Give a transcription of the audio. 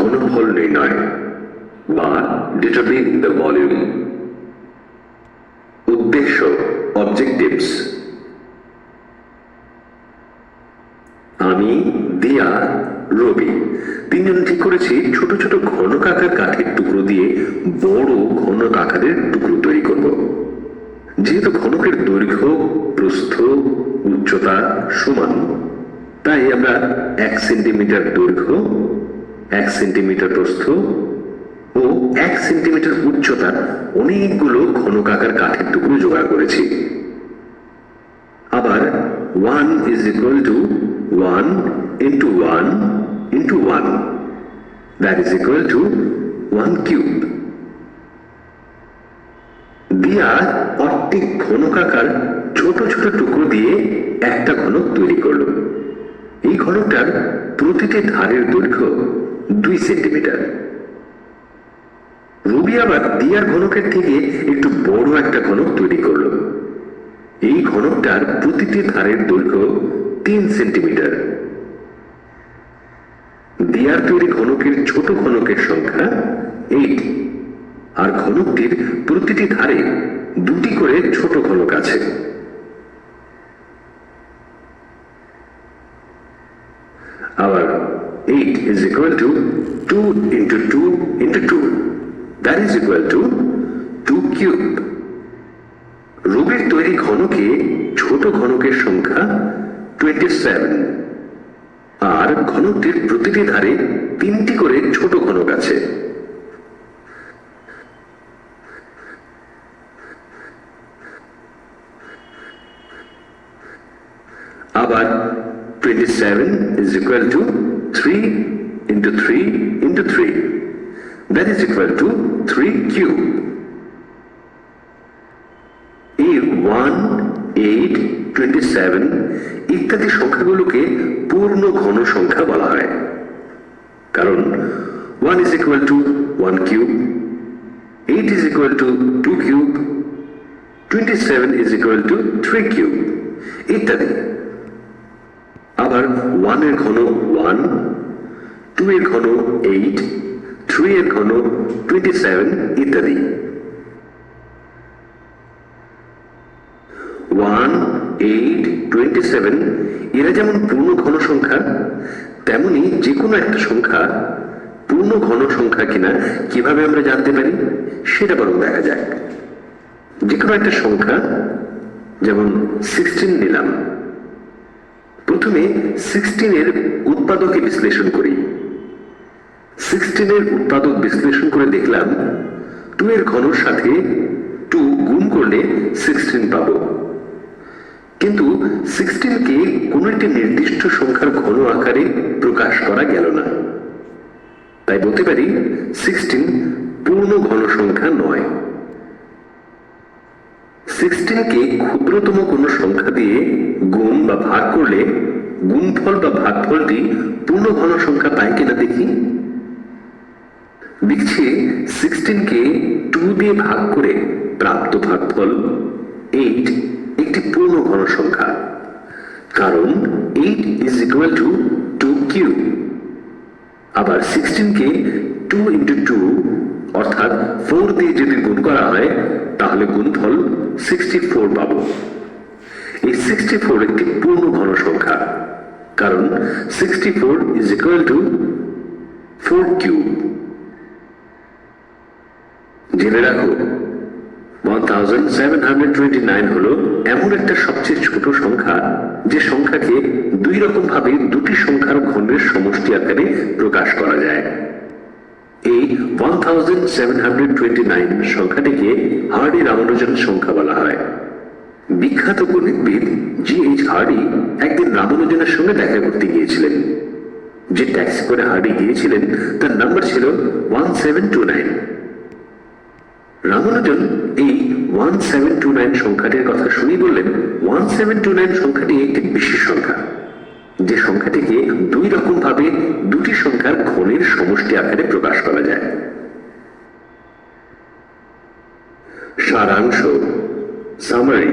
ঘনফল নির্ণয় বা determine the volume. উদ্দেশ্য অবজেক্টিভস। আমি, দিয়া, রবি তিনজন ঠিক করেছি ছোট ছোট ঘনকাকার কাঠের টুকরো দিয়ে বড় ঘনকাকারের টুকরো তৈরি করব। যেহেতু ঘনকের দৈর্ঘ্য, প্রস্থ, উচ্চতা সমান, তাই আমরা 1 সেন্টিমিটার দৈর্ঘ্য, 1 সেন্টিমিটার প্রস্থ ও 1 সেন্টিমিটার উচ্চতার অনেকগুলো ঘনকাকার কাঠের টুকরো জোগাড় করেছি। আবার 1 is equal to 1 into 1 into 1, that is equal to 1 cube। দিয়া 8টি ঘনকাকার ছোট ছোট টুকরো দিয়ে একটা ঘনক তৈরি করলো। এই ঘনকটার প্রতিটি ধারের দৈর্ঘ্য 2 সেন্টিমিটার। রবি আবার দিয়ার ঘনকের থেকে একটু বড় একটা ঘনক তৈরি করলো। এই ঘনকটার প্রতিটি ধারের দৈর্ঘ্য 3 সেন্টিমিটার। দিয়ার তৈরি ঘনকের ছোট ঘনকের সংখ্যা 8, আর ঘনকটির প্রতিটি ধারে 2টি করে ছোট ঘনক আছে। আবার 8 is equal to 2 into 2 into 2, that is equal to 2 cube। রবির তৈরি ঘনকে ছোট ঘনকের সংখ্যা 27, আর ঘনকটির প্রতিটি ধারে 3টি করে ছোট ঘনক আছে। আবার 27 is equal to 3 into 3 into 3, that is equal to 3 cube। এই 1, 8, 27 ইত্যাদি সংখ্যাগুলোকে পূর্ণ ঘন সংখ্যা বলা হয়, কারণ 1 is equal to 1 cube, 8 is equal to 2 cube, 27 is equal to 3 cube ইত্যাদি। আবার 1 এর ঘন 1, 2 এর ঘন 8, 3 এর ঘন 27 ইত্যাদি। 1, 8, 27 এরা যেমন পূর্ণ ঘন সংখ্যা, তেমনি যে কোনো একটা সংখ্যা পূর্ণ ঘন সংখ্যা কিনা কিভাবে আমরা জানতে পারি সেটা বরং দেখা যাক। যে কোনো একটা সংখ্যা, যেমন 16 নিলাম। প্রথমে 16 এর উৎপাদকে বিশ্লেষণ করি। 16 এর উৎপাদক বিশ্লেষণ করে দেখলাম 2 এর ঘনর সাথে 2 গুণ করলে 16 পাবো। কিন্তু 16 কে কোনো একটি নির্দিষ্ট সংখ্যার ঘন আকারে প্রকাশ করা গেল না, তাই বলতে পারি 16 পূর্ণ ঘন সংখ্যা নয়। 16 কে ক্ষুদ্রতম কোনো সংখ্যা দিয়ে গুণ বা ভাগ করলে গুণফল বা ভাগফলটি পূর্ণ ঘন সংখ্যা পায় কিনা দেখি। দেখছি 16 কে 2 দিয়ে ভাগ করে প্রাপ্ত ভাগফল 8 একটি পূর্ণ ঘন সংখ্যা, কারণ 8 is equal to 2 cube। আবার 16 কে 2 into 2 অর্থাৎ 4 দিয়ে যদি গুণ করা হয় তাহলে গুণফল 64 পাবো। এই 64 একটি পূর্ণ ঘন সংখ্যা, কারণ 64 is equal to 4 cube। জেনে রাখো 1729 হলো এমন একটা সবচেয়ে ছোট সংখ্যা যে সংখ্যাকে দুই রকম ভাবে দুটি সংখ্যার ঘনের সমষ্টি আকারে প্রকাশ করা যায়। এই 1729 সংখ্যাটিকে হার্ডি রামানুজন সংখ্যা বলা হয়। বিখ্যাত গণিতবিদ G.H. হার্ডি একদিন রামানুজনের সঙ্গে দেখা করতে গিয়েছিলেন। যে ট্যাক্সি করে হার্ডি গিয়েছিলেন তার নাম্বার ছিল 1729। রামানুজন এই 1729 সংখ্যাটির কথা শুনে বললেন, 1729 সংখ্যাটি একটি বিশেষ সংখ্যা, যে সংখ্যাটিকে দুই রকম ভাবে দুটি সংখ্যার ঘনের সমষ্টি আকারে প্রকাশ করা যায়। সারাংশ, সামারি।